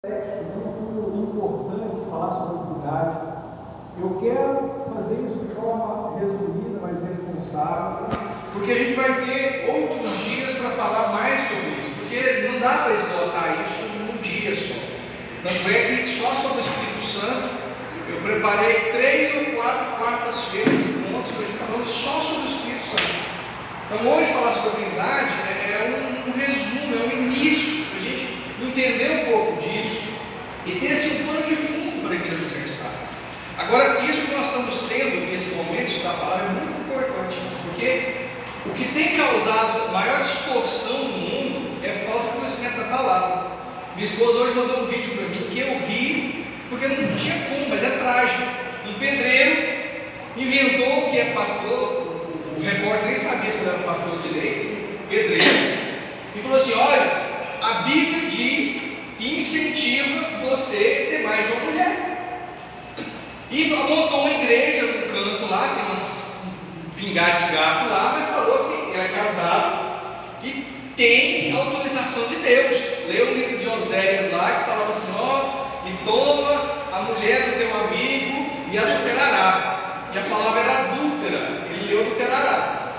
muito importante falar sobre unidade. Eu quero fazer isso de forma resumida, mas responsável, porque a gente vai ter outros dias para falar mais sobre isso, porque não dá para esgotar isso num dia só. Tanto é que só sobre o Espírito Santo eu preparei 3 ou 4 quartas-feiras encontros para a gente falando só sobre o Espírito Santo. Então hoje falar sobre a Trindade é um resumo, é um início para a gente entender um pouco disso e ter assim um plano de fundo para a igreja necessária. Agora, isso que nós estamos tendo nesse momento da palavra é muito importante, porque o que tem causado maior distorção no mundo é falta de conhecimento da palavra. Minha esposa hoje mandou um vídeo para mim que eu ri, porque não tinha como, mas é trágico. Um pedreiro inventou que é pastor, o repórter nem sabia se ele era pastor direito, pedreiro, e falou assim: olha, a Bíblia diz e incentiva você a ter mais de uma mulher. E montou uma igreja no canto lá, tem umas pingadas de gato lá, mas falou que é casado e tem autorização de Deus. Leu um livro de Oséias lá que falava assim: ó, e toma a mulher do teu amigo e adulterará. E a palavra era adúltera, ele adulterará.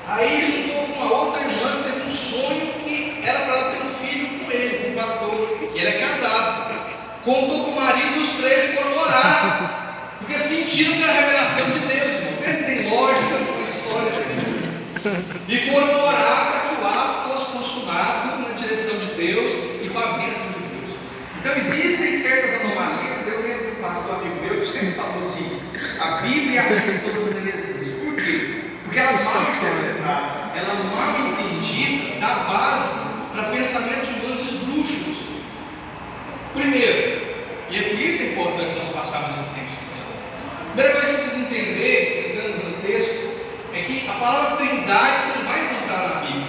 Aí juntou com uma outra irmã que teve um sonho que era para ela ter um filho com ele, com um pastor, e ele é casado. Contou com o marido, os três foram orar. Porque sentiram que é a revelação de Deus, irmão. Vê se tem lógica numa história dessa. E foram orar para que o ato fosse consumado na direção de Deus e com a bênção de Deus. Então existem certas anomalias. Eu lembro de um pastor amigo meu que sempre falou assim: a Bíblia é a mãe de todas as heresias. Por quê? Porque ela é mal interpretada, ela é mal entendida, dá base para pensamentos humanos esdrúxulos. Primeiro, e é por isso que é importante nós passarmos esse tempo. A primeira coisa que você precisa entender, entrando no texto, é que a palavra Trindade você não vai encontrar na Bíblia.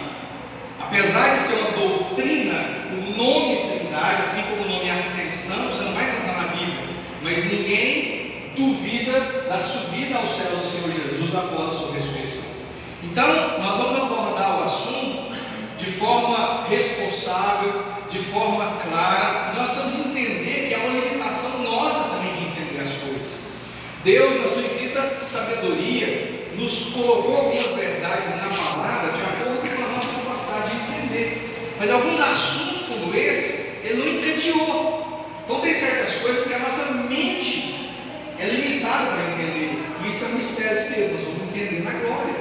Apesar de ser uma doutrina, o nome Trindade, assim como o nome Ascensão, você não vai encontrar na Bíblia. Mas ninguém duvida da subida ao céu do Senhor Jesus após a sua ressurreição. Então, nós vamos abordar o assunto de forma responsável, de forma clara, e nós temos que entender que há uma limitação nossa também de entender as coisas. Deus, na sua infinita sabedoria, nos colocou algumas verdades na palavra de acordo com a nossa capacidade de entender. Mas alguns assuntos como esse, ele não encadeou. Então tem certas coisas que a nossa mente é limitada para entender. E isso é um mistério de Deus, nós vamos entender na glória.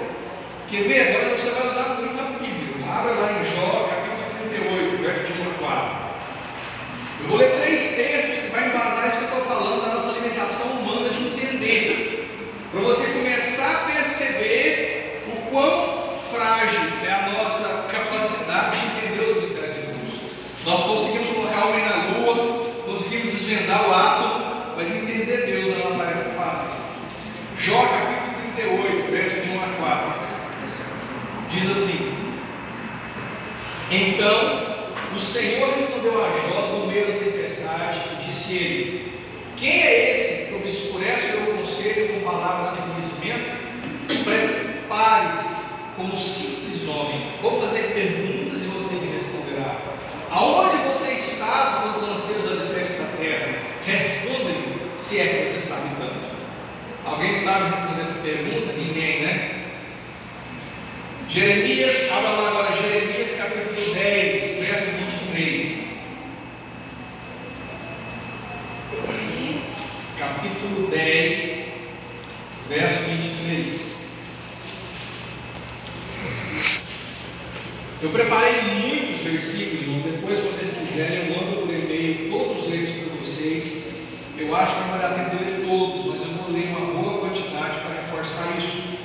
Quer ver? Agora você vai usar muito a Bíblia. Abra lá em Jó, capítulo 38, verso de 1 a 4. Eu vou ler 3 textos que vai embasar isso que eu estou falando, da nossa limitação humana de entender, para você começar a perceber o quão frágil é a nossa capacidade de entender os mistérios de Deus. Nós conseguimos colocar o homem na lua, conseguimos desvendar o átomo, mas entender Deus não é uma tarefa fácil. Jó capítulo 38, verso de 1 a 4, diz assim: então o Senhor respondeu a Jó no meio da tempestade e disse ele: quem é esse que obscurece o meu conselho com palavras sem conhecimento? Prepare-se como simples homem. Vou fazer perguntas e você me responderá. Aonde você estava quando lancei os alicerces da terra? Responda-me, se é que você sabe tanto. Alguém sabe responder essa pergunta? Ninguém, né? Jeremias, abra lá agora, Jeremias capítulo 10, verso 23. Capítulo 10, verso 23. Eu preparei muitos versículos, depois se vocês quiserem eu mando por e-mail todos eles para vocês. Eu acho que não vai dar tempo de ler todos, mas eu vou ler uma boa quantidade para reforçar isso.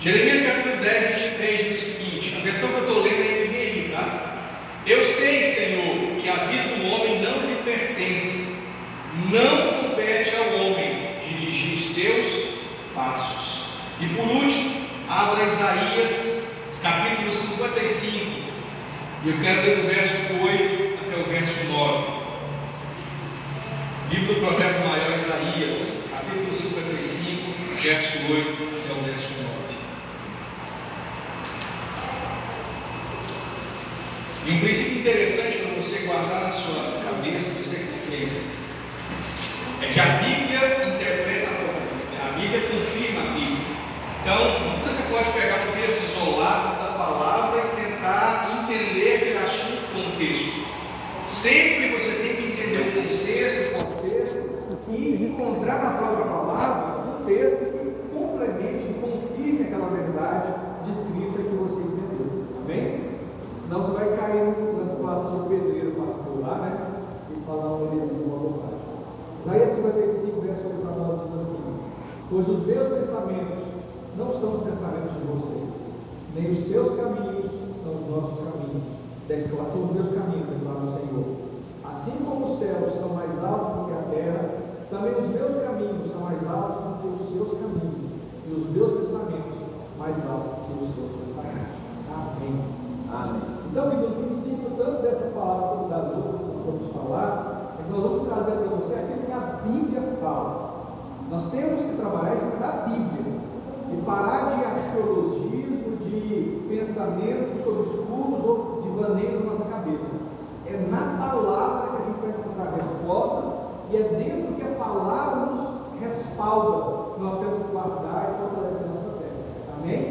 Jeremias capítulo 10, 23 diz o seguinte, a versão que eu estou lendo é NVI, tá? Eu sei, Senhor, que a vida do homem não lhe pertence, não compete ao homem dirigir os teus passos. E por último, abra Isaías capítulo 55, e eu quero ler do verso 8 até o verso 9. Livro do profeta maior Isaías, capítulo 55, verso 8 até o verso 9. E um princípio interessante para você guardar na sua cabeça, vocês é que a Bíblia interpreta a Bíblia confirma a Bíblia. Então, nunca você pode pegar um texto isolado da palavra e tentar entender aquele assunto com o texto. Sempre você tem que entender o contexto e encontrar na própria palavra um texto que complemente e confirme aquela verdade descrita que você entendeu. Amém? Senão você vai cair na situação do pedreiro pastor lá, né? E falar uma heresia, uma bobagem. Isaías 55, verso 89 diz assim: pois os meus pensamentos não são os pensamentos de vocês, nem os seus caminhos são os nossos caminhos, são os meus caminhos, declara o Senhor. Assim como os céus são mais altos do que a terra, também os meus caminhos são mais altos do que os seus caminhos, e os meus pensamentos mais altos do que os seus pensamentos. Amém. Amém. Então, o princípio tanto dessa palavra como das outras que nós vamos falar, é que nós vamos trazer para você aquilo que a Bíblia fala. Nós temos que trabalhar isso da Bíblia e parar de axiologismo, de pensamentos obscuros ou de vaneios na nossa cabeça. É na palavra que a gente vai encontrar respostas e é dentro que a palavra nos respalda. Nós temos que guardar e fortalecer a nossa fé. Amém?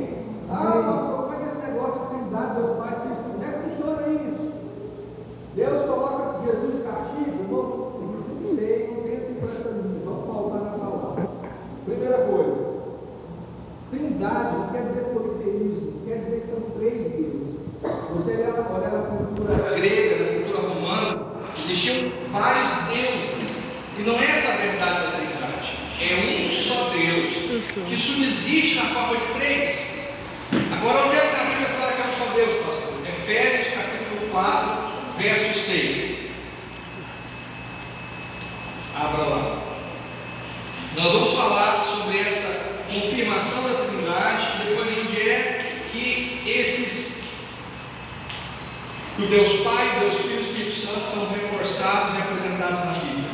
Mas como é que esse negócio de Trindade, Deus Pai, Cristo, como é que funciona isso? Deus coloca Jesus de castigo? Não sei, não tenta ir para essa linha. Vamos voltar na palavra. Primeira coisa, Trindade não quer dizer politeísmo, quer dizer que são três deuses. Você olhar na cultura grega, na cultura romana, existiam vários deuses. E não é essa a verdade da Trindade. É um só Deus que subsiste na forma de três. Agora, onde é que a Bíblia fala que é um só Deus, pastor? Efésios capítulo 4, verso 6. Abra lá. Nós vamos falar sobre essa confirmação da Trindade, depois onde é que o Deus Pai, Deus Filho e o Espírito Santo são reforçados e apresentados na Bíblia.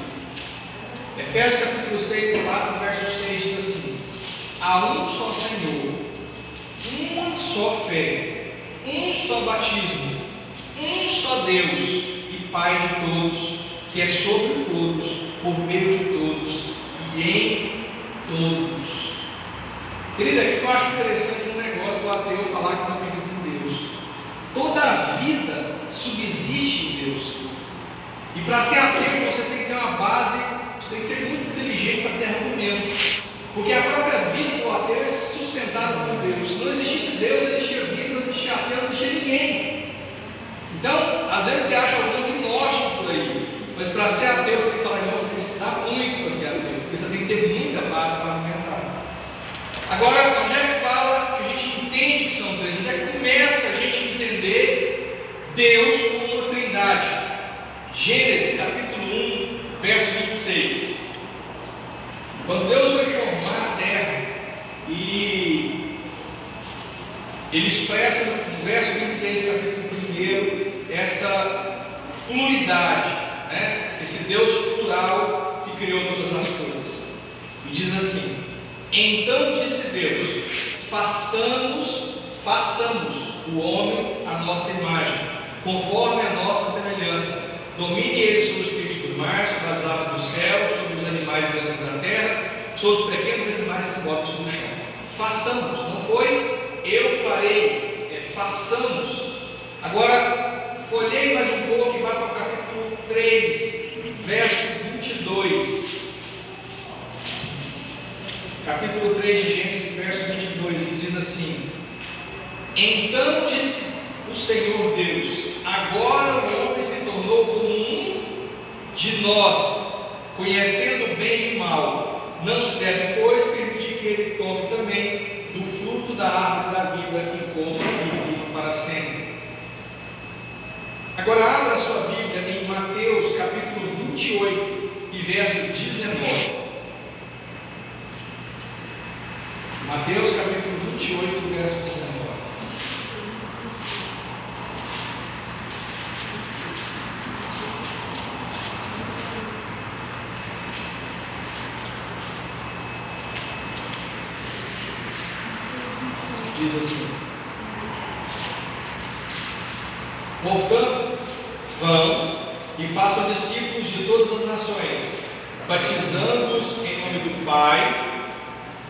Efésios capítulo 6, 4, verso 6 diz assim: há um só Senhor, uma só fé, um só batismo, um só Deus e Pai de todos, que é sobre todos, por meio de todos e em todos. Querida, aqui eu acho interessante um negócio do ateu falar que não acredita em Deus. Toda a vida subsiste em Deus. E para ser ateu você tem que ter uma base, você tem que ser muito inteligente para ter argumento. Porque a própria vida do ateu é sustentada por Deus. Se não existisse Deus, não existia vida, não existia ateu, não existia ninguém. Então, às vezes você acha algum gnóstico por aí. Mas para ser ateu você tem que falar, irmão, você tem que estudar muito para ser ateu. Porque você tem que ter muita base para argumentar. Agora, onde é que fala que a gente entende que são três? Onde é que começa a gente entender Deus como uma trindade? Gênesis capítulo 1, verso 26. Quando Deus vai formar a terra, e Ele expressa no verso 26 do capítulo 1 essa pluralidade, né? Esse Deus plural que criou todas as coisas. E diz assim: então disse Deus, façamos o homem à nossa imagem, conforme a nossa semelhança. Domine ele sobre os peixes do mar, sobre as aves do céu, sobre os animais grandes da terra, sobre os pequenos animais que se movem sobre o chão. Façamos, não foi eu farei, é façamos. Agora, folhei mais um pouco e vai para o capítulo 3, verso 22. Capítulo 3 de Gênesis, verso 22, que diz assim: então disse o Senhor Deus, agora o homem se tornou como um de nós, conhecendo o bem e o mal. Não se deve, pois, permitir que ele tome também do fruto da árvore da vida e coma e viva para sempre. Agora abra a sua Bíblia em Mateus capítulo 28 e verso 19. Mateus capítulo 28, verso 19. Diz assim: portanto, vão e façam discípulos de todas as nações, batizando-os em nome do Pai,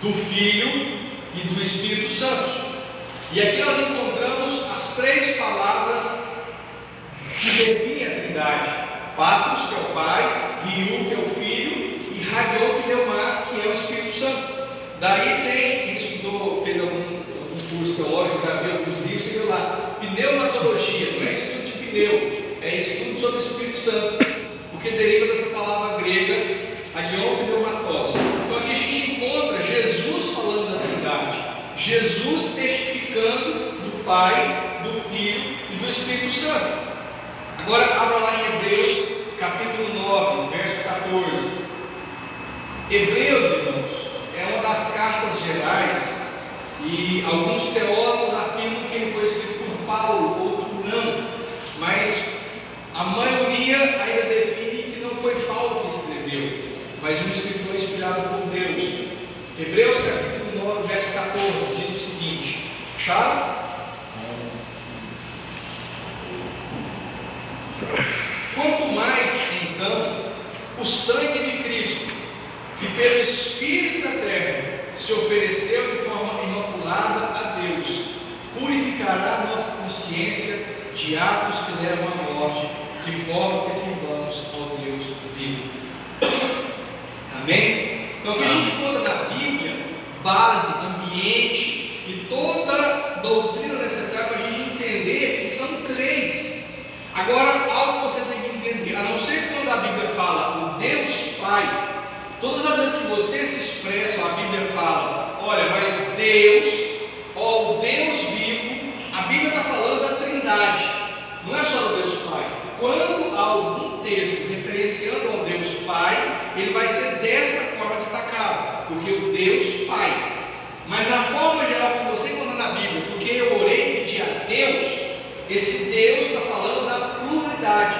do Filho e do Espírito Santo. E aqui nós encontramos as três palavras que definem a Trindade: Patros, que é o Pai, Riu, que é o Filho, e Hagion Pneumas, que é o Espírito Santo. Daí tem, quem estudou, fez algum curso teológico, já viu alguns livros, você viu lá, pneumatologia, não é estudo de pneu, é estudo sobre o Espírito Santo, porque deriva dessa palavra grega, Hagion Pneumatos. Então aqui a gente encontra Jesus falando da Trindade, Jesus testificando do Pai, do Filho e do Espírito Santo. Agora abra lá em Hebreus, capítulo 9, verso 14. Hebreus, irmãos, é uma das cartas gerais, e alguns teólogos afirmam que ele foi escrito por Paulo, outros não, mas a maioria ainda define que não foi Paulo que escreveu, mas um escritor inspirado por Deus. Hebreus capítulo 9, verso 14, diz o seguinte: acharam? Quanto mais, então, o sangue de Cristo, que pelo Espírito eterno se ofereceu de forma imaculada a Deus, purificará a nossa consciência de atos que levam à morte, de forma que sirvamos ao Deus vivo. Amém? Então o que a gente encontra na Bíblia, base, ambiente e toda a doutrina necessária para a gente entender que são três. Agora, algo que você tem que entender, a não ser quando a Bíblia fala o Deus Pai, todas as vezes que você se expressa, a Bíblia fala, olha, mas Deus, ó, o Deus vivo, a Bíblia está falando da Trindade, não é só do Deus Pai. Quando há algum texto referenciando ao Deus Pai, ele vai ser dessa forma destacado, porque o Deus Pai. Mas na forma geral que você encontra na Bíblia, porque eu orei e pedi a Deus, esse Deus está falando da pluralidade,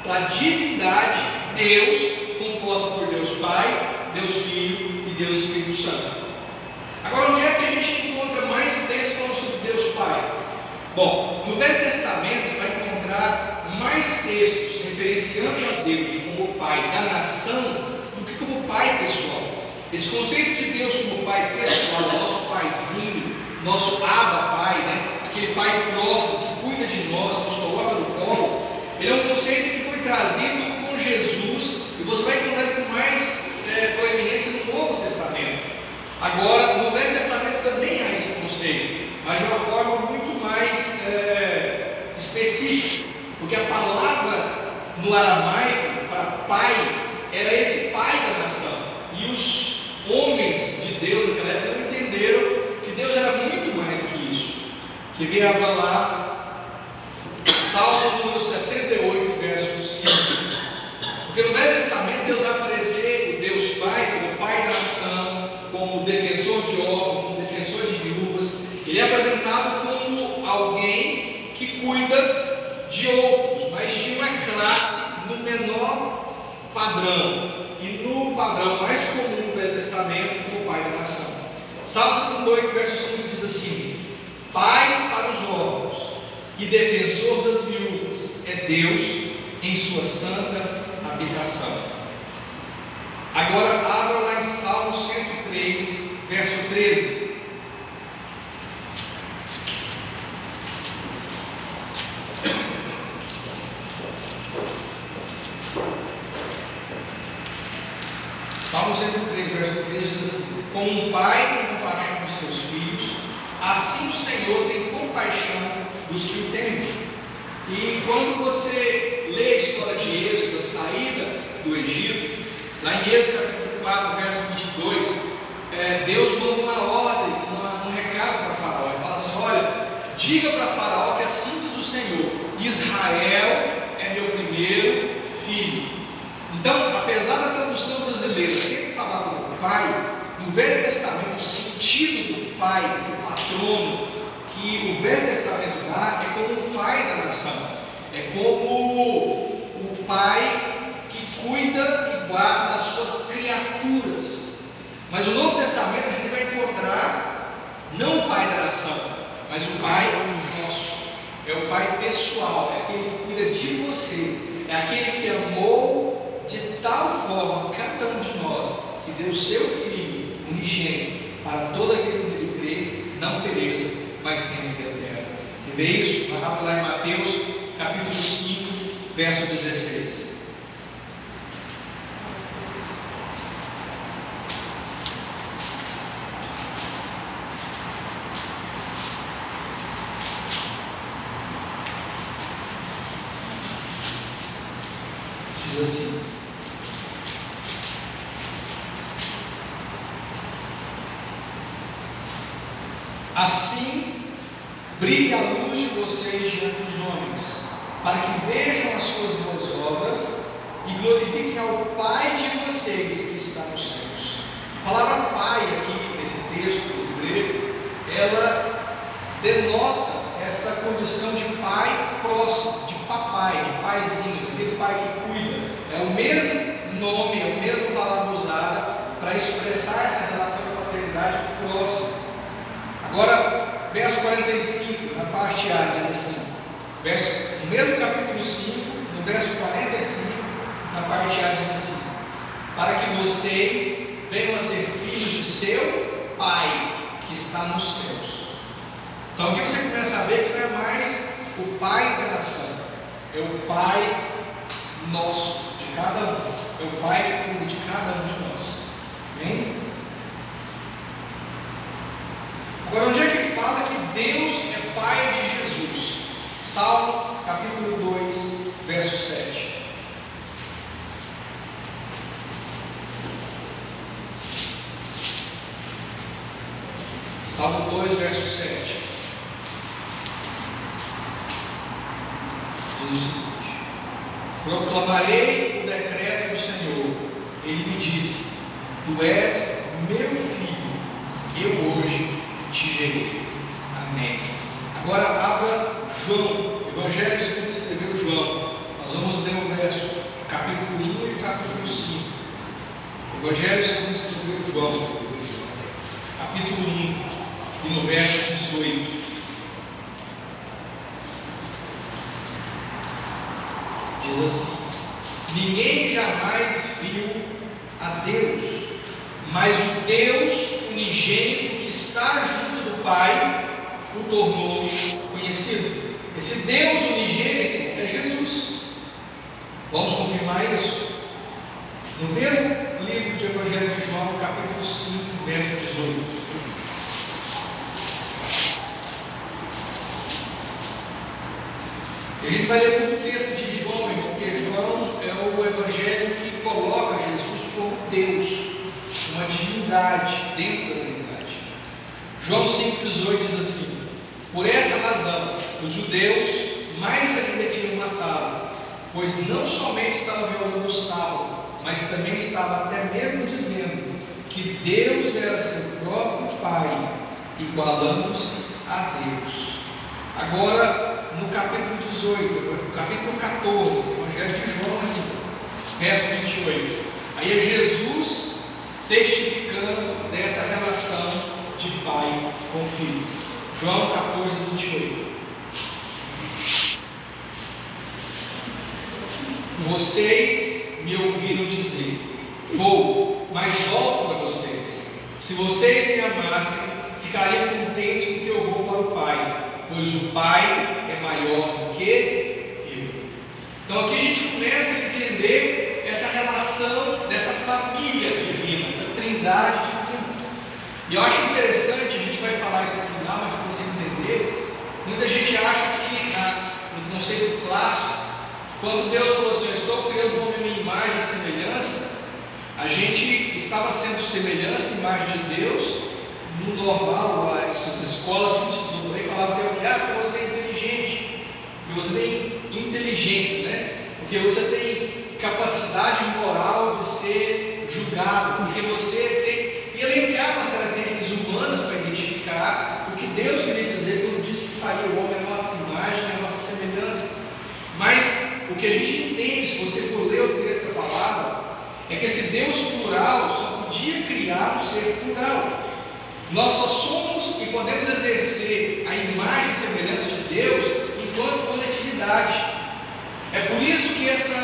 da divindade, Deus, composta por Deus Pai, Deus Filho e Deus Espírito Santo. Agora, onde é que a gente encontra mais textos falando sobre Deus Pai? Bom, no Velho Testamento você vai encontrar mais textos referenciando a Deus como Pai da nação do que como Pai pessoal. Esse conceito de Deus como Pai pessoal, nosso Paizinho, nosso Abba Pai, né? Aquele Pai próximo que cuida de nós, nos coloca no colo, ele é um conceito que foi trazido com Jesus, e você vai encontrar ele com mais proeminência no Novo Testamento. Agora, no Velho Testamento também há esse conceito, mas de uma forma muito mais específica, porque a palavra no aramaico para pai era esse pai da nação, e os homens de Deus naquela época não entenderam que Deus era muito mais que isso. Que veio lá, Salmo número 68, verso 5. Porque no Velho Testamento Deus vai aparecer o Deus Pai como Pai da nação, como defensor de órfãos, como defensor de viúvas. Ele é apresentado como alguém que cuida de outros, mas de uma classe no menor padrão, e no padrão mais comum do Velho Testamento como Pai da nação. Salmo 68, verso 5 diz assim: Pai para os órfãos e defensor das viúvas é Deus em sua santa habitação. Agora abra lá em Salmo 103, verso 13. Salmo 103, verso 13 diz assim: Como um pai tem compaixão dos seus filhos, assim o Senhor tem compaixão dos que o temem. E quando você lê a história de Êxodo, a saída do Egito, lá em Êxodo capítulo 4, verso 22, Deus manda uma ordem, um recado para Faraó. Ele fala assim: olha, diga para Faraó que assim diz o Senhor: Israel é meu primeiro filho. Então, apesar da tradução brasileira sempre falar como pai, no Velho Testamento o sentido do pai, do patrono, que o Velho Testamento dá é como o pai da nação, é como o pai que cuida e guarda as suas criaturas. Mas no Novo Testamento a gente vai encontrar não o pai da nação, mas o pai nosso. É o Pai pessoal, é aquele que cuida de você, é aquele que amou de tal forma cada um de nós, que deu seu Filho unigênito, para todo aquele que nele crê, não pereça, mas tenha vida eterna. Quer ver isso? Vamos lá em Mateus, capítulo 5, verso 16. Diz assim: assim brilhe a luz de vocês diante dos homens, para que vejam as suas boas obras e glorifiquem ao Pai de vocês que está nos céus. A palavra Pai aqui, nesse texto do grego, ela denota essa condição de pai próximo, de papai, de paizinho, aquele pai que cuida. É o mesmo nome, é a mesma palavra usada para expressar essa relação de paternidade próxima. Agora, verso 45, na parte A, diz assim, no mesmo capítulo 5, no verso 45, na parte A, diz assim: para que vocês venham a ser filhos de seu Pai, que está nos céus. Então aqui você começa a ver que não é mais o Pai da nação, é o Pai nosso, de cada um, é o Pai que cuida de cada um de nós. Amém? Agora, onde é que fala que Deus é Pai de Jesus? Salmo capítulo 2, verso 7. Salmo 2, verso 7. Diz o seguinte: proclamarei o decreto do Senhor. Ele me disse: tu és meu filho, eu hoje te gerei. Amém. Agora abra João, Evangelho segundo escreveu João. Nós vamos ler o verso, capítulo 1 e capítulo 5. Evangelho segundo escreveu João, capítulo 1 e no verso 18. Diz assim: ninguém jamais viu a Deus, mas o Deus unigênito que está junto do Pai o tornou conhecido. Esse Deus unigênito é Jesus. Vamos confirmar isso? No mesmo livro de Evangelho de João, capítulo 5, verso 18. A gente vai ler muito texto de João, porque João é o evangelho que coloca Jesus como Deus, uma divindade dentro da Trindade. João 5,18 diz assim: por essa razão, os judeus, mais ainda queriam matá-lo, pois não somente estava violando o sábado, mas também estava até mesmo dizendo que Deus era seu próprio Pai, igualando-se a Deus. Agora, no capítulo 18, no capítulo 14, Evangelho de João ainda, verso 28, aí é Jesus testificando dessa relação de pai com filho. João 14, 28. Vocês me ouviram dizer: vou, mas volto para vocês. Se vocês me amassem, ficariam contentes porque eu vou para o Pai, pois o Pai é maior do que eu. Então aqui a gente começa a entender essa relação dessa família divina, essa trindade divina. E eu acho interessante, a gente vai falar isso no final, mas para você entender, muita gente acha que no conceito clássico, quando Deus falou assim: eu estou criando o homem à minha imagem e semelhança, a gente estava sendo semelhança e imagem de Deus. No normal, as escolas que a gente estudou aí falavam que você é inteligente, que você tem inteligência, né? Porque você tem capacidade moral de ser julgado, porque você tem. E elencava as características humanas para identificar o que Deus queria dizer quando disse que faria o homem a nossa imagem, a nossa semelhança. Mas o que a gente entende, se você for ler o texto da palavra, é que esse Deus plural só podia criar um ser plural. Nós só somos e podemos exercer a imagem e semelhança de Deus em enquanto coletividade. É por isso que esse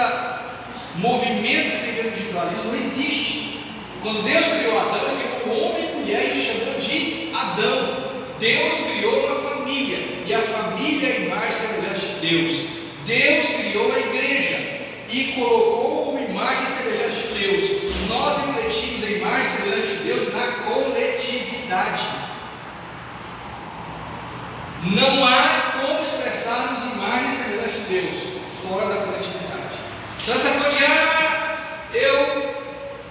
movimento de individualismo não existe. Quando Deus criou Adão, Ele criou homem e mulher e os chamou de Adão. Deus criou uma família, e a família é a imagem e semelhança de Deus. Deus criou a igreja e colocou como imagem e semelhança de Deus. Nós refletimos a imagem e semelhança de Deus na coletividade. Não há como expressarmos imagem e semelhança de Deus fora da coletividade. Então essa coisa de eu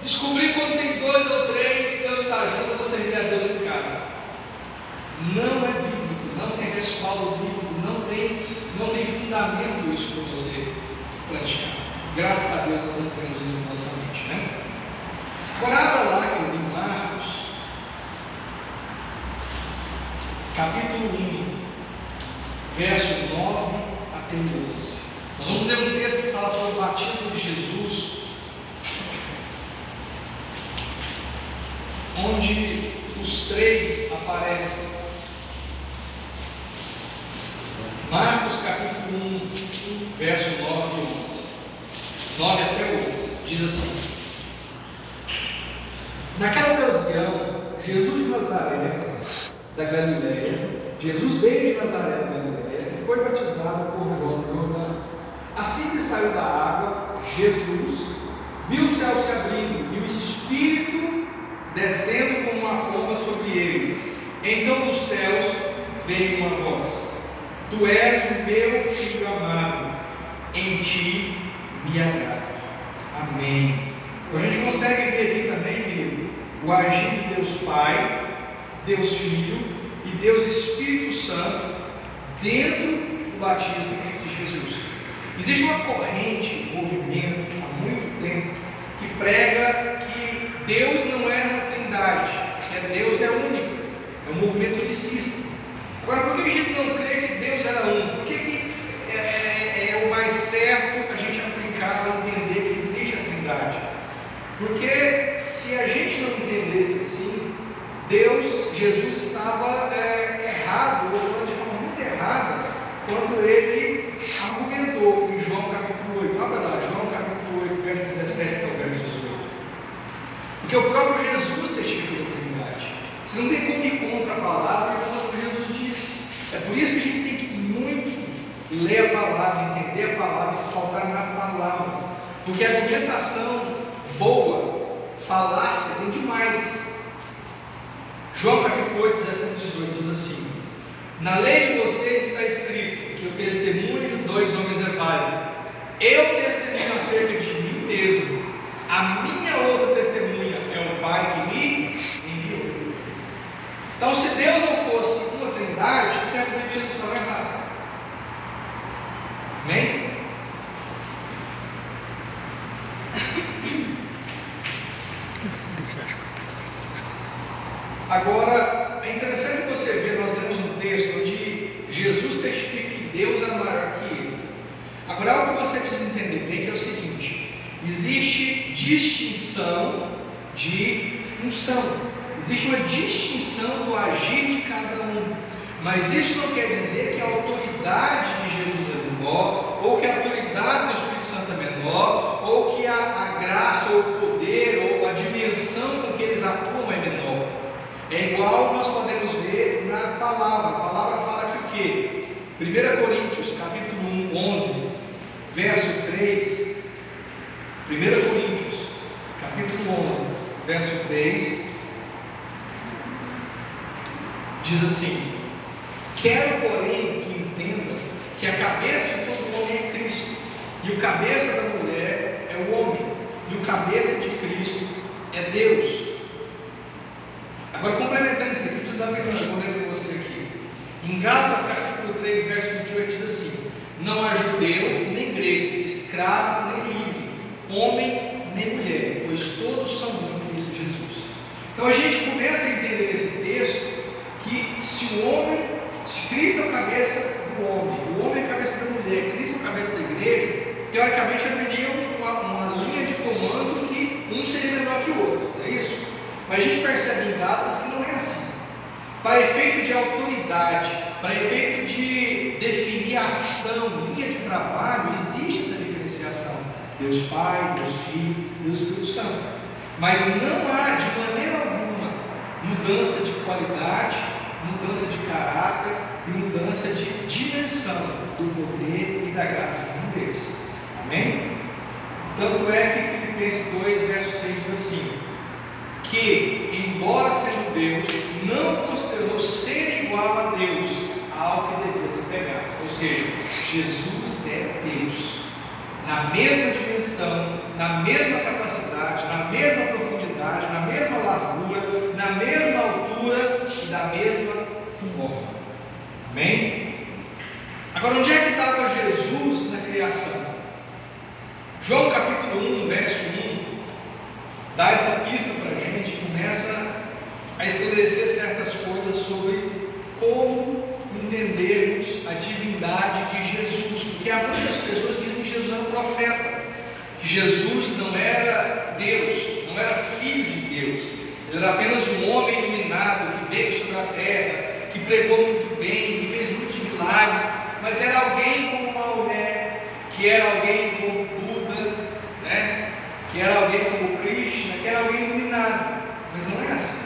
descobri quando tem 2 ou 3, Deus está junto, eu vou servir a Deus em casa. Não é bíblico, não tem respaldo bíblico, não tem fundamento isso para você praticar. Graças a Deus nós não temos isso na nossa mente, né? Agora abra lá em Marcos, capítulo 1, verso 9 até o 11. Nós vamos ler um texto que fala sobre o batismo de Jesus, onde os 3 aparecem. Marcos capítulo 1, verso 9 e 11. 9 até 11. Diz assim: Naquela ocasião, Jesus de Nazaré, da Galileia, Jesus veio de Nazaré da Galileia e foi batizado por João no Jordão. Assim que saiu da água, Jesus viu o céu se abrindo e o Espírito descendo como uma pomba sobre ele. Então dos céus veio uma voz: Tu és o meu filho amado, em ti me agrado. Amém. Então a gente consegue ver aqui também, querido, o agir de Deus Pai, Deus Filho e Deus Espírito Santo dentro do batismo de Jesus. Existe uma corrente, um movimento há muito tempo que prega que Deus não é uma trindade, que Deus é único, é um movimento unicista. Agora, por que a gente não crê que Deus era um? Por que é o mais certo a gente aplicar e entender que existe a trindade? Porque se a gente não entendesse assim, Jesus estava errado, ou falando de forma muito errada, quando ele argumentou em João capítulo 8. Abra lá, João capítulo 8, verso 17 até o verso 18. Porque o próprio Jesus testificou da trindade. Você não tem como ir contra a palavra e falar o que Jesus disse. É por isso que a gente tem que muito ler a palavra, entender a palavra, se faltar na palavra. Porque a argumentação boa, falácia, tem demais. João capítulo 8, 17 e 18 diz assim: Na lei de vocês está escrito que o testemunho de 2 homens é válido. Eu testemunho acerca de mim mesmo. A minha outra testemunha é o Pai que me enviou. Então, se Deus não fosse uma trindade, certamente Jesus estava errado. Amém? Agora, é interessante você ver, nós lemos um texto onde Jesus testifica que Deus era maior que ele. Agora, algo que você precisa entender bem que é o seguinte: existe distinção de função, existe uma distinção do agir de cada um, mas isso não quer dizer que a autoridade de Jesus é menor, ou que a autoridade do Espírito Santo é menor, ou que a graça, ou o poder, ou a dimensão com que eles atuam é menor. É igual nós podemos ver na palavra. A palavra fala que o quê? 1 Coríntios capítulo 1, 11, verso 3. 1 Coríntios capítulo 11, verso 3, diz assim: Quero, porém, que entendam que a cabeça de todo homem é Cristo, e o cabeça da mulher é o homem, e o cabeça de Cristo é Deus. Agora, complementando isso aqui, precisava responder com você aqui. Em Gálatas capítulo 3, verso 28 diz assim: Não há judeu nem grego, escravo nem livre, homem nem mulher, pois todos são um em Cristo Jesus. Então a gente começa a entender nesse texto que se Cristo é a cabeça do homem, o homem é a cabeça da mulher, Cristo é a cabeça da igreja, teoricamente haveria uma linha de comando que um seria menor que o outro, não é isso? Mas a gente percebe em Gálatas que não é assim. Para efeito de autoridade, para efeito de definir a ação, linha de trabalho, existe essa diferenciação: Deus Pai, Deus Filho, Deus Espírito Santo. Mas não há de maneira alguma mudança de qualidade, mudança de caráter e mudança de dimensão do poder e da graça de Deus. Amém? Tanto é que Filipenses 2, verso 6 diz assim: que, embora seja Deus, não considerou ser igual a Deus algo que devia se pegasse. Ou seja, Jesus é Deus, na mesma dimensão, na mesma capacidade, na mesma profundidade, na mesma largura, na mesma altura e da mesma forma. Amém? Agora, onde é que estava Jesus na criação? João capítulo 1, verso 1 dá essa pista para a gente e começa a esclarecer certas coisas sobre como entendermos a divindade de Jesus, porque há muitas pessoas que dizem que Jesus era um profeta, que Jesus não era Deus, não era filho de Deus, ele era apenas um homem iluminado que veio sobre a terra, que pregou muito bem, que fez muitos milagres, mas era alguém como Maomé, que era alguém como Buda, né? Que era alguém como Krishna, que era alguém iluminado. Mas não é assim.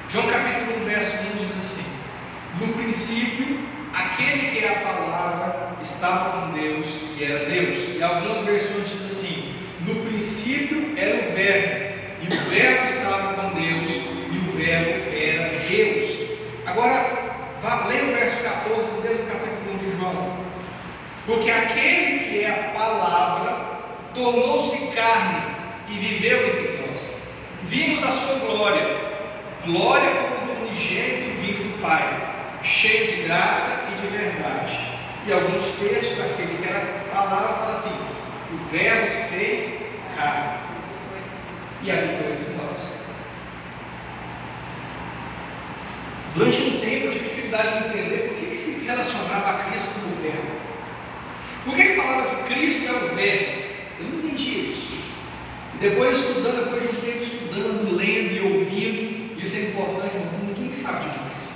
João capítulo 1, verso 1 diz assim: no princípio, aquele que é a palavra estava com Deus e era Deus. E algumas versões dizem assim: no princípio era o verbo, e o verbo estava com Deus, e o verbo era Deus. Agora, leia o verso 14, no mesmo capítulo 1 de João: porque aquele que é a palavra tornou-se carne e viveu entre nós. Vimos a sua glória, glória como do unigênito vindo do Pai, cheio de graça e de verdade. E alguns textos, aquele que era a palavra, fala assim: o verbo se fez carne e habitou entre nós. Durante um tempo eu tive dificuldade de entender por que se relacionava a Cristo como verbo. Por que falava que Cristo é o verbo? Eu não entendi isso. E depois de um tempo estudando, lendo e ouvindo, isso é importante, não tem ninguém que sabe de isso.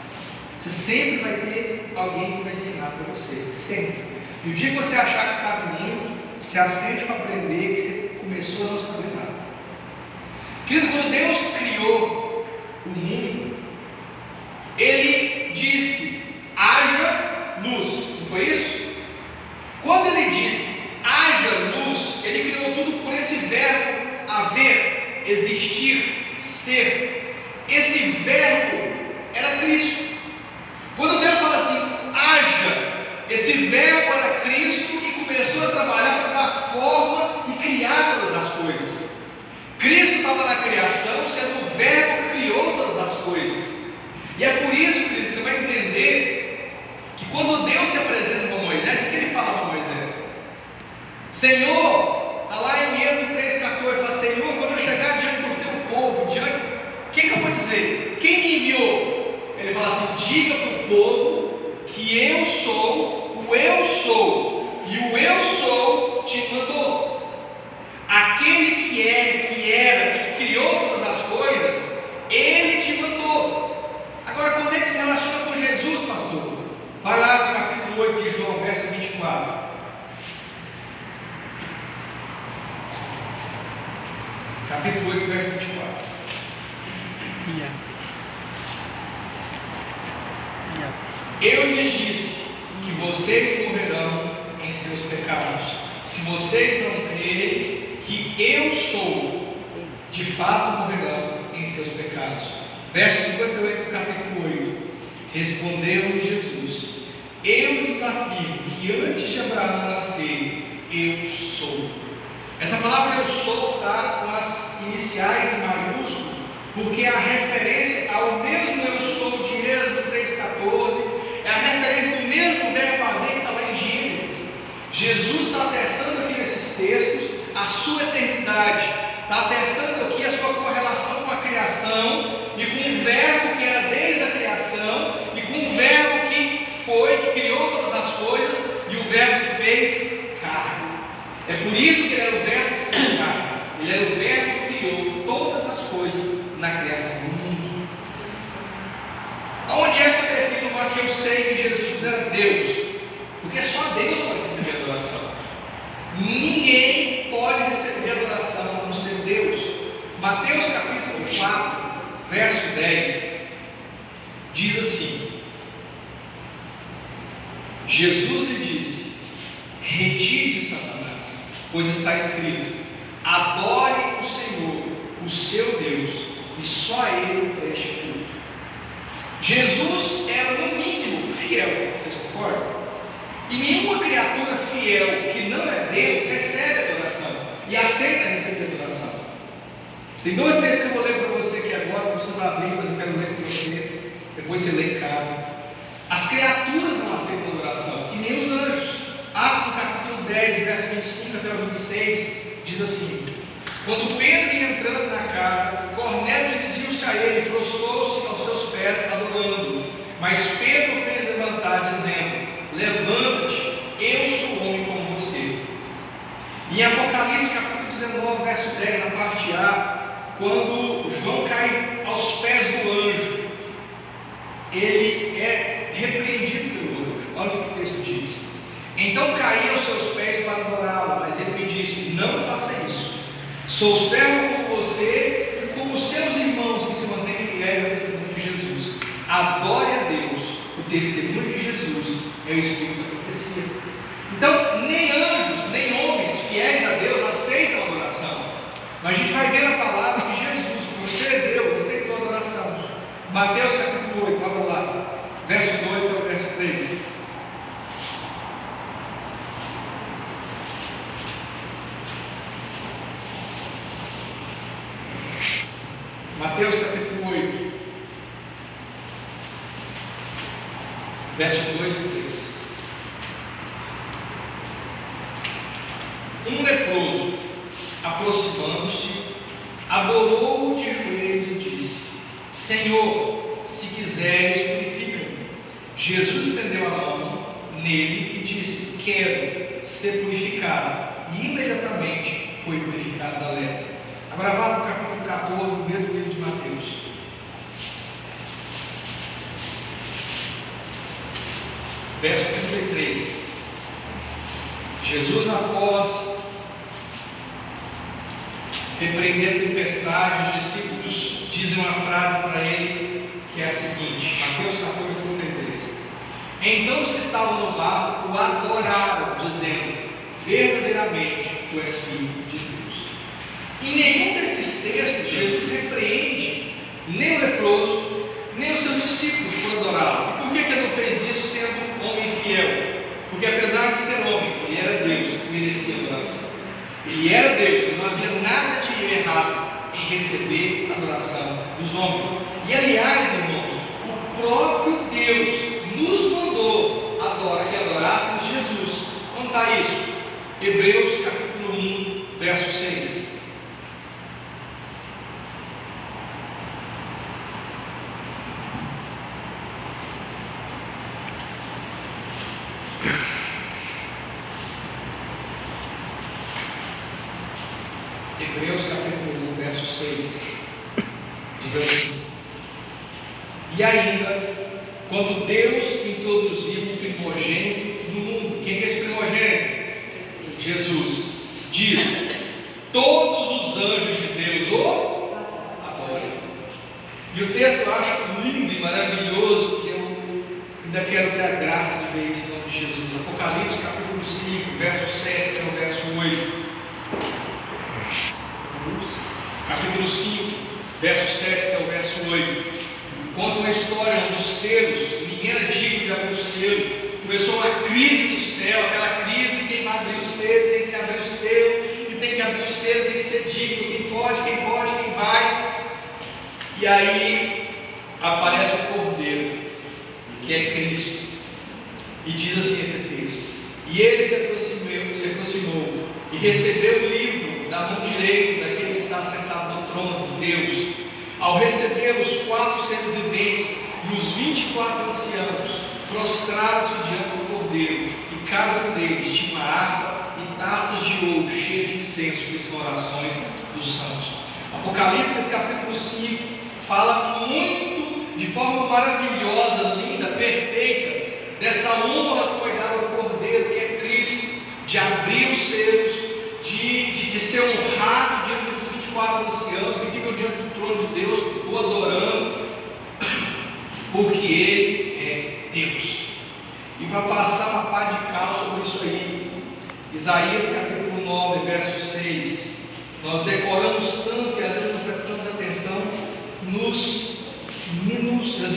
Você sempre vai ter alguém que vai ensinar para você, sempre. E o dia que você achar que sabe muito, se assente para aprender, que você começou a não saber nada. Querido, quando Deus criou o mundo, Ele disse: haja luz, não foi isso? Quando Ele disse haja luz, Ele criou tudo por esse verbo haver, existir, ser. Esse verbo era Cristo. Quando Deus fala assim, haja, esse verbo era Cristo e começou a trabalhar para dar forma e criar todas as coisas. Cristo estava na criação, sendo o verbo que criou todas as coisas. E é por isso, querido, que você vai entender que quando Deus se apresenta para Moisés, o que ele fala para Moisés? Senhor, está lá em Êxodo 3,14, fala: Senhor, quando eu chegar diante do teu povo, o que eu vou dizer? Quem me enviou? Ele fala assim: diga para o povo que eu sou o eu sou, e o eu sou te mandou. Aquele que é, que era e que criou todas as coisas, ele te mandou. Agora, quando é que se relaciona com Jesus, pastor? Vai lá no capítulo 8 de João, verso 24. Capítulo 8, verso 24. Eu lhes disse que vocês morrerão em seus pecados, se vocês não crerem que eu sou, de fato morrerão em seus pecados. Verso 58 do capítulo 8. Respondeu-lhe Jesus: eu lhes afirmo que antes de Abraão nascer, eu sou. Essa palavra eu sou está com as iniciais em maiúsculo, porque é a referência ao mesmo eu sou de Êxodo 3,14, é a referência do mesmo verbo haver que está lá em Gênesis. Jesus está atestando aqui nesses textos a sua eternidade, está atestando aqui a sua correlação com a criação, e com o verbo que era desde a criação, e com o verbo que foi, que criou todas as coisas, e o verbo se fez carne. É por isso que ele era o verbo que se fez carne. Ele era o verbo que criou todas as coisas na criação do mundo. Aonde é que eu defino aqui eu sei que Jesus era Deus? Porque só Deus pode receber adoração. Ninguém pode receber adoração como ser Deus. Mateus capítulo 4, verso 10, diz assim: Jesus lhe disse: retire-se, Satanás, pois está escrito: adore o Senhor, o seu Deus, e só a Ele preste culto. Jesus era, no mínimo, fiel. Vocês concordam? E nenhuma criatura fiel que não é Deus recebe adoração e aceita receber adoração. Tem dois textos que eu vou ler para você aqui agora, não precisa abrir, mas eu quero ler com você, depois você lê em casa. As criaturas não aceitam adoração, e nem os anjos. Atos, no capítulo 10, verso 25 até o 26, diz assim: quando Pedro ia entrando na casa, Cornélio dirigiu-se a ele e prostrou-se aos seus pés, adorando-o. Mas Pedro fez levantar, dizendo: levanta-te, eu sou homem como você. Em Apocalipse capítulo 19, verso 10, na parte A, quando João cai aos pés do anjo, ele é repreendido pelo anjo. Olha o que o texto diz: então caí aos seus pés para adorá-lo, mas ele me disse: não faça isso. Sou servo como você e como os seus irmãos que se mantêm fiéis ao testemunho de Jesus. Adore a Deus. O testemunho de Jesus é o espírito da profecia. Então, nem anjos, nem homens fiéis a Deus aceitam a adoração. Mas a gente vai ver na palavra que Jesus, por ser Deus, aceitou a adoração. Mateus capítulo 8, vamos lá, verso 2 até o verso 3. Mateus capítulo 8, verso 2 e 3. Um leproso, aproximando-se, adorou-o de joelhos e disse: Senhor, se quiseres, purifica-me. Jesus estendeu a mão nele e disse: quero ser purificado. E imediatamente foi purificado da lepra. Agora vá para o capítulo 14, no mesmo livro de Mateus. Verso 33. Jesus, após repreender a tempestade, os discípulos dizem uma frase para ele que é a seguinte: Mateus 14, 33. Então os que estavam no barco o adoraram, dizendo: verdadeiramente tu és filho de Deus. Em nenhum desses textos Jesus repreende nem o leproso, nem os seus discípulos por adorá-lo. E por que ele não fez isso sendo homem fiel? Porque apesar de ser homem, ele era Deus que merecia adoração. Ele era Deus e não havia nada de errado em receber a adoração dos homens. E aliás, irmãos, o próprio Deus nos mandou que adorássemos Jesus. Onde está isso? Hebreus capítulo 1, verso 6. Hebreus capítulo 1, verso 6, diz assim: e ainda, quando Deus introduziu o primogênito no mundo, quem é esse primogênito? Jesus. Diz: todos os anjos de Deus o adorem. E o texto eu acho lindo e maravilhoso, que eu ainda quero ter a graça de ver isso em nome de Jesus. Apocalipse capítulo 5, verso 7 até o verso 8. Capítulo 5, verso 7 até o verso 8. Conta uma história dos selos, ninguém era digno de abrir o selo. Começou uma crise no céu, aquela crise: quem vai abrir o selo, tem que se abrir o selo, e tem que abrir o selo, tem que ser digno, quem pode, quem vai. E aí aparece o Cordeiro, que é Cristo, e diz assim esse texto: e ele se aproximou e recebeu o livro da mão direita daquele que está sentado no trono de Deus. Ao receber os 4 seres viventes e os 24 anciãos, prostraram-se diante do Cordeiro, e cada um deles tinha uma harpa e taças de ouro cheias de incenso, que são orações dos santos. Apocalipse capítulo 5 fala muito de forma maravilhosa, linda, perfeita, dessa honra que foi dada ao Cordeiro, que é Cristo, de abrir os selos, de ser honrado diante desses 24 anciãos que ficam diante do trono de Deus, o adorando, porque Ele é Deus. E para passar uma pá de cal sobre isso aí, Isaías capítulo 9, verso 6, nós decoramos tanto que às vezes não prestamos atenção nas minúcias,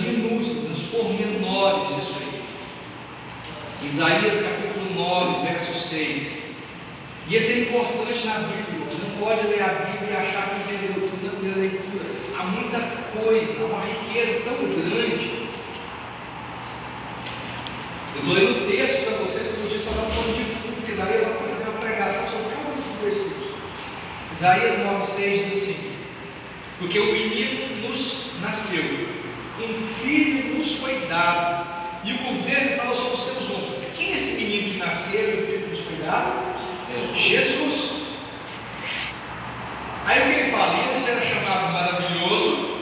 nos pormenores disso aí. Isaías capítulo 9, verso 6. E isso é importante na Bíblia. Você não pode ler a Bíblia e achar que entendeu tudo na primeira leitura. Há muita coisa, há uma riqueza tão grande. Eu estou lendo o texto para vocês, que eu disse para dar um plano de fundo, porque daí eu vou fazer uma pregação sobre cada um desses versículos. Isaías 9,6 diz assim: porque o menino nos nasceu, um filho nos foi dado, e o governo estava sobre os seus ombros. Quem é esse menino que nasceu e o filho que nos foi dado? Jesus. Aí o que ele fala? Ele será chamado maravilhoso,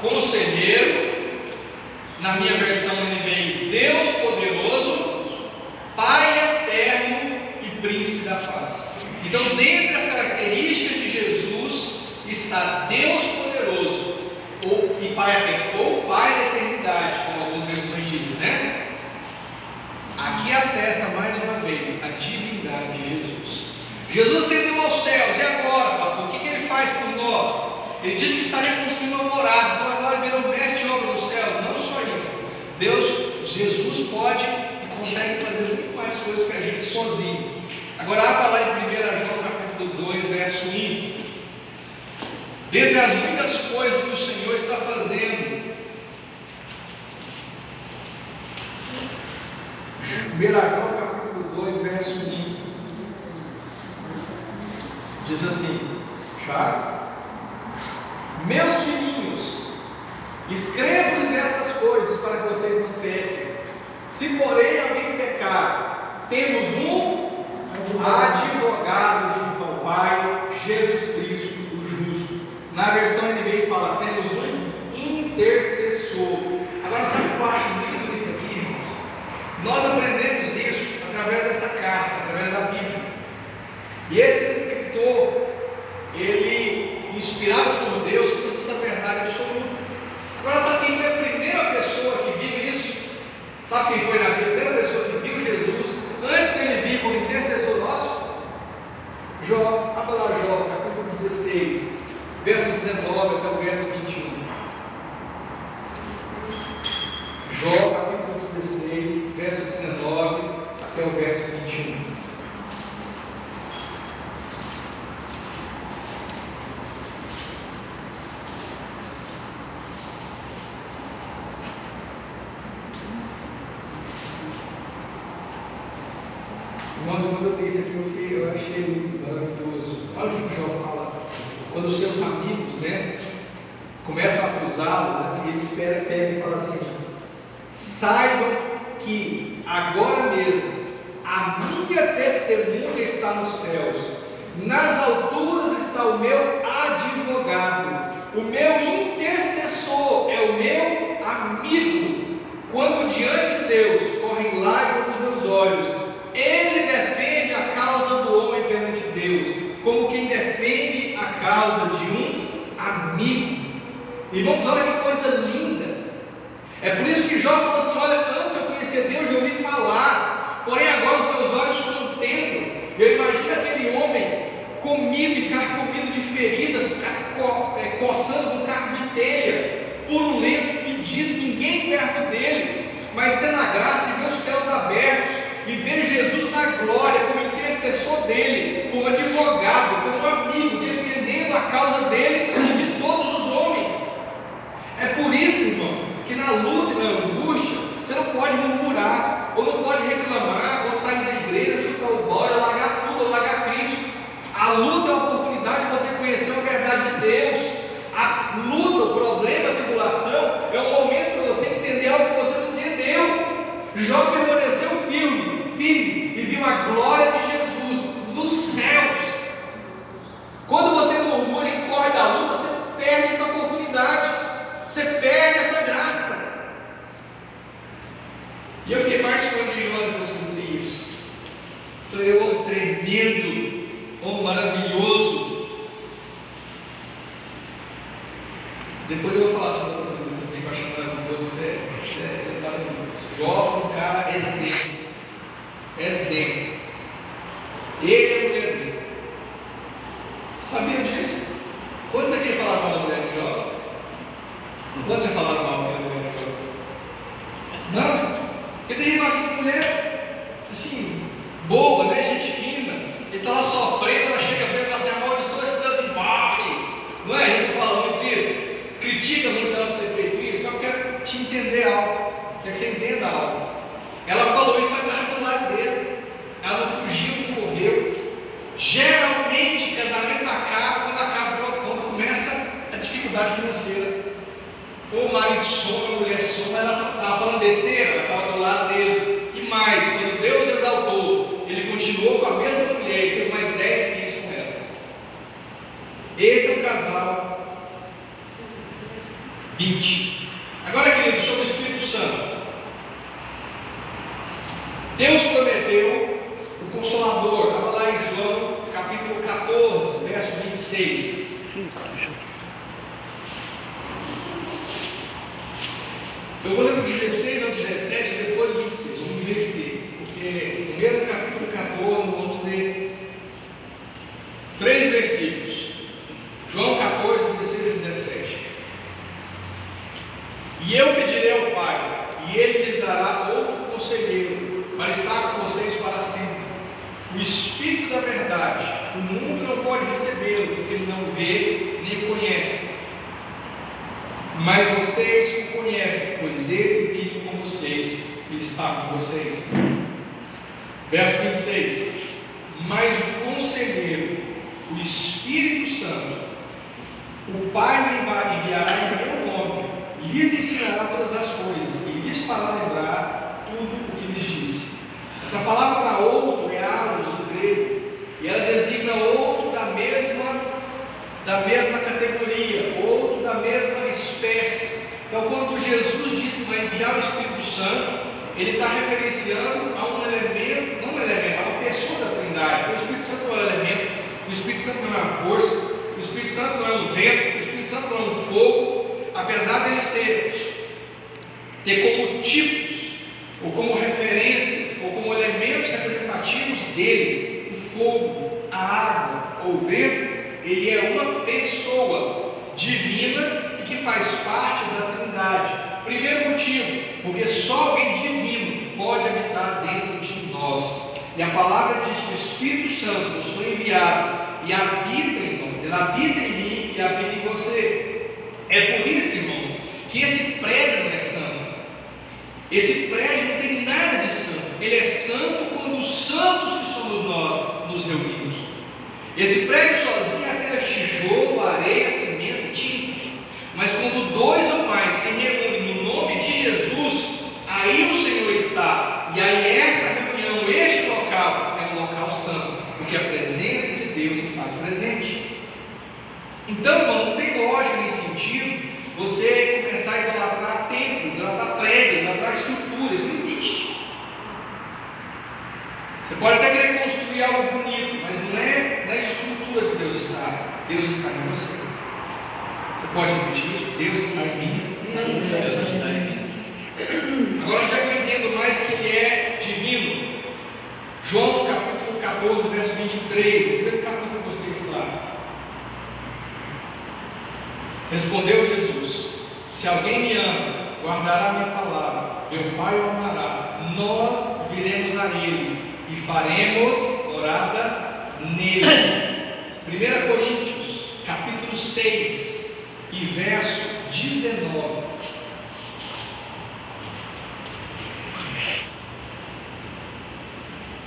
conselheiro, na minha versão NVI, Deus poderoso, Pai eterno e príncipe da paz. Então, dentre as características de Jesus está Deus poderoso, e Pai eterno, ou Pai da eternidade, como algumas versões dizem, né? Aqui atesta mais uma vez a divindade de Jesus. Jesus ascendeu aos céus, e agora, pastor? O que ele faz por nós? Ele disse que estaria construindo uma morada, então agora virou mestre de obra no céu. Não só isso. Jesus pode e consegue fazer muito mais coisas que a gente sozinho. Agora abra lá em 1 João capítulo 2, verso 1. Dentre as muitas coisas que o Senhor está fazendo, 1 João capítulo 2, verso 1, diz assim: meus filhinhos, escrevo-lhes essas coisas para que vocês não pequem. Se porém alguém pecar, temos um advogado junto ao Pai, Jesus Cristo, o justo. Na versão NVI fala: temos um intercessor. Agora, sabe o que eu acho lindo nisso aqui, irmãos? Nós aprendemos isso através dessa carta, através da Bíblia. E esse escritor, ele, inspirado por Deus, trouxe essa verdade absoluta. Agora, sabe quem foi a primeira pessoa que viu isso? Sabe quem foi a primeira pessoa que viu Jesus antes dele vir como intercessor nosso? Jó. Abra lá Jó, capítulo 16, verso 19 até o verso 21. Jó, capítulo 16, verso 19 até o verso 21. Irmãos, quando eu li isso aqui, eu achei muito maravilhoso. Olha o que Jó fala. Quando os seus amigos, começam a acusá-lo, e ele pega e fala assim: saibam que agora mesmo a minha testemunha está nos céus, nas alturas está o meu advogado, o meu intercessor é o meu amigo. Quando diante de Deus correm lágrimas nos meus olhos, ele defende a causa do homem perante Deus, como quem defende a causa de um amigo. Irmãos, olha que coisa linda. É por isso que Jó falou assim: olha, antes eu conhecia Deus, eu ouvi falar, porém agora os meus olhos contemplam. Eu imagino aquele homem comido e carcomido de feridas, coçando com caco de telha, purulento, fedido, ninguém perto dele, mas tendo a graça de ver os céus abertos e ver Jesus na glória, como intercessor dele, como advogado, como amigo, defendendo a causa dele e de todos os homens. É por isso, irmão, que na luta e na angústia, você não pode murmurar, ou não pode reclamar, ou sair da igreja, chutar o balde, ou largar tudo, ou largar Cristo. A luta é a oportunidade de você conhecer a verdade de Deus. A luta, o problema, a tribulação, é um momento para você entender algo que você não entendeu. Jó permaneceu firme, e viu a glória de Jesus nos céus. Quando você murmura e corre da luta, você perde essa oportunidade, você perde essa graça. coração de Jó depois que eu li isso? Falei, oh, tremendo, oh, maravilhoso. Depois eu vou falar sobre outra coisa também, que eu acho maravilhoso, é maravilhoso. Jó foi um cara exemplo. Exemplo. Ele é a mulher dele. Sabiam disso? Quantos aqui falaram mal da mulher de Jó? Quantos já falaram mal da mulher de Jó? Não? Porque tem bastante mulher, assim, boa, né? Gente fina. Ele está lá sofrendo, ela chega para ele e fala assim: amaldiçoa esse Deus e morre. Não é? A gente fala muito isso. Critica muito ela por ter feito isso. Só quero te entender algo. Quero que você entenda algo. Ela falou isso, mas estava do lado dele. Ela não fugiu, não correu. Geralmente, casamento acaba quando começa a dificuldade financeira. Ou o marido soma, a mulher soma, ela estava falando besteira, ela estava do lado dele. E mais, quando Deus exaltou, ele continuou com a mesma mulher e teve mais 10 filhos com ela. Esse é o casal 20. Agora, querido, sobre o Espírito Santo. Deus prometeu o Consolador. Estava lá em João, capítulo 14, verso 26. Eu vou ler do 16 ao 17 e depois do 26. Vamos inverter. Porque no mesmo capítulo 14 vamos ler 3 versículos. João 14, 16 e 17. E eu pedirei ao Pai, e Ele lhes dará outro conselheiro, para estar com vocês para sempre. O Espírito da verdade. O mundo não pode recebê-lo, porque ele não vê nem conhece. Mas vocês o conhecem, pois ele vive com vocês e está com vocês. Verso 26. Mas o conselheiro, o Espírito Santo, o Pai me enviará em meu nome, lhes ensinará todas as coisas e lhes fará lembrar tudo o que lhes disse. Essa palavra para outro é alus no grego, e ela designa outro da mesma categoria, outro da mesma espécie. Então, quando Jesus disse que vai enviar o Espírito Santo, ele está referenciando a um elemento, não um elemento, a uma pessoa da Trindade. O Espírito Santo não é um elemento, o Espírito Santo não é uma força, o Espírito Santo não é um vento, o Espírito Santo não é um fogo, apesar de eles ter como tipos, ou como referências, ou como elementos representativos dele, o fogo, a água ou o vento. Ele é uma pessoa divina e que faz parte da Trindade. Primeiro motivo, porque só alguém divino pode habitar dentro de nós. E a palavra diz que o Espírito Santo nos foi enviado e habita em nós. Ele habita em mim e habita em você. É por isso, irmãos, que esse prédio não é santo. Esse prédio não tem nada de santo. Ele é santo quando os santos que somos nós nos reunimos. Esse prédio sozinho é apenas tijolo, areia, cimento, tinta. Mas quando 2 ou mais se reúnem no nome de Jesus, aí o Senhor está. E aí esta reunião, este local, é um local santo, porque a presença de Deus se faz presente. Então, irmão, não tem lógica nem sentido você começar a idolatrar templo, idolatrar prédio, idolatrar estruturas. Não existe. Você pode até querer construir algo bonito, mas não é na estrutura que Deus está. Deus está em você. Você pode repetir isso? Deus está em mim. Deus está em mim. Agora já que eu entendo mais que Ele é divino. João capítulo 14, verso 23. Vê esse capítulo que você está. Respondeu Jesus: se alguém me ama, guardará minha palavra, meu Pai o amará, nós viremos a Ele e faremos morada nele. 1 Coríntios, capítulo 6 e verso 19.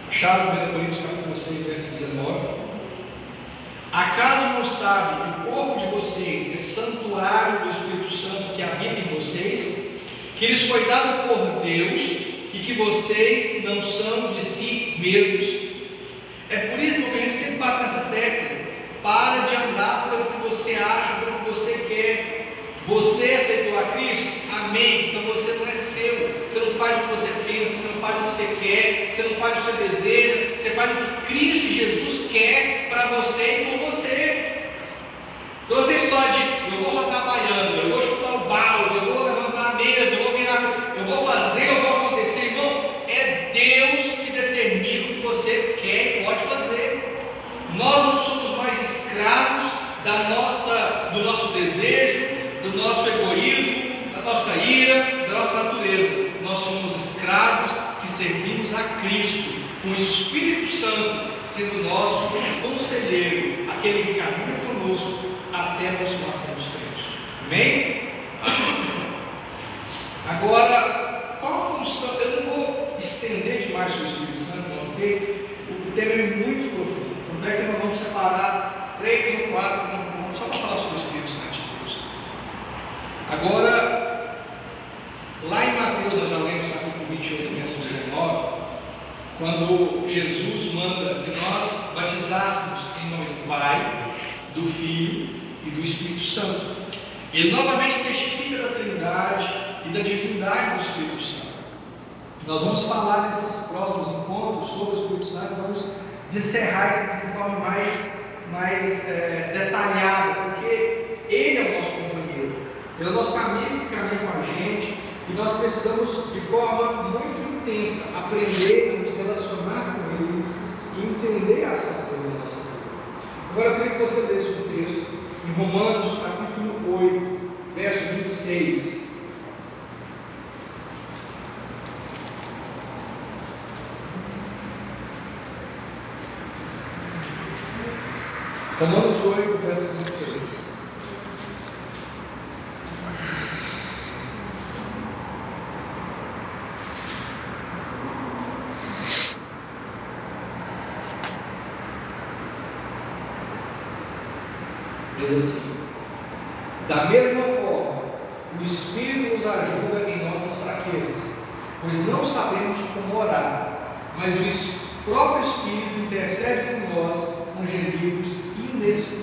Acharam 1 Coríntios, capítulo 6, verso 19? Acaso não sabe que o corpo de vocês é santuário do Espírito Santo que habita em vocês, que lhes foi dado por Deus e que vocês não são de si mesmos? É por isso que a gente sempre bate nessa tecla. Para de andar pelo que você acha, pelo que você quer. Você aceitou a Cristo? Amém. Então você não é seu. Você não faz o que você pensa, você não faz o que você quer, você não faz o que você deseja, você faz o que Cristo Jesus quer para você e por você. Então essa história de eu vou rodar a baiana, eu vou chutar o balde, eu vou levantar a mesa, eu vou virar, eu vou fazer, eu vou acontecer, irmão, é Deus que determina o que você quer e pode fazer. Nós não somos mais escravos do nosso desejo, do nosso egoísmo, da nossa ira, da nossa natureza. Nós somos escravos que servimos a Cristo, com o Espírito Santo sendo nosso conselheiro, aquele que caminha conosco até nós sermos crentes. Amém? Agora, qual a função? Eu não vou estender demais sobre o Espírito Santo, não, porque o tema é muito profundo. Tanto é que nós vamos separar 3 ou 4 pontos só para falar sobre o Espírito Santo de Deus. Agora, lá em Mateus, nós já lemos capítulo 28, verso 19, quando Jesus manda que nós batizássemos em nome do Pai, do Filho e do Espírito Santo. Ele novamente testifica da Trindade e da divindade do Espírito Santo. Nós vamos falar nesses próximos encontros sobre o Espírito Santo, vamos descerrar isso de forma mais detalhada, porque ele é o nosso companheiro, ele é o nosso amigo que caminha com a gente, e nós precisamos de forma muito intensa aprender a nos relacionar com ele e entender a ação dele na nossa vida. Agora eu queria que você lesse um texto em Romanos capítulo 8, verso 26. Romanos 8, verso 26. Diz assim: da mesma forma, o Espírito nos ajuda em nossas fraquezas, pois não sabemos como orar, mas o próprio Espírito intercede por nós com gemidos inexprimíveis.